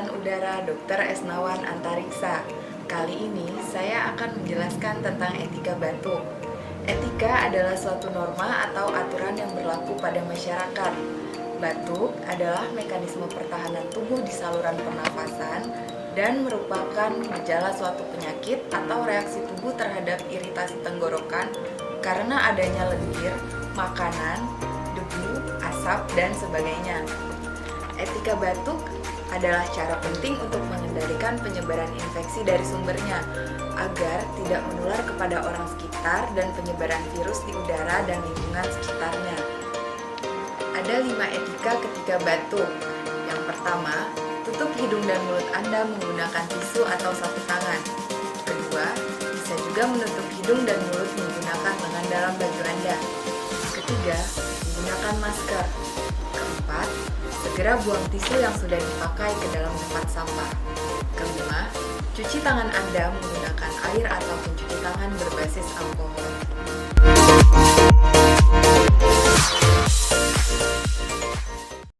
Kesehatan Udara Dr. Esnawan Antariksa. Kali ini saya akan menjelaskan tentang etika batuk. Etika adalah suatu norma atau aturan yang berlaku pada masyarakat. Batuk adalah mekanisme pertahanan tubuh di saluran pernafasan dan merupakan gejala suatu penyakit atau reaksi tubuh terhadap iritasi tenggorokan karena adanya lendir, makanan, debu, asap, dan sebagainya. Etika batuk adalah cara penting untuk mengendalikan penyebaran infeksi dari sumbernya agar tidak menular kepada orang sekitar dan penyebaran virus di udara dan lingkungan sekitarnya. Ada 5 etika ketika batuk. Yang pertama, tutup hidung dan mulut Anda menggunakan tisu atau sapu tangan. Kedua, bisa juga menutup hidung dan mulut menggunakan lengan dalam baju Anda. Ketiga, menggunakan masker. Keempat, segera buang tisu yang sudah dipakai ke dalam tempat sampah. Kelima, cuci tangan Anda menggunakan air atau pencuci tangan berbasis alkohol.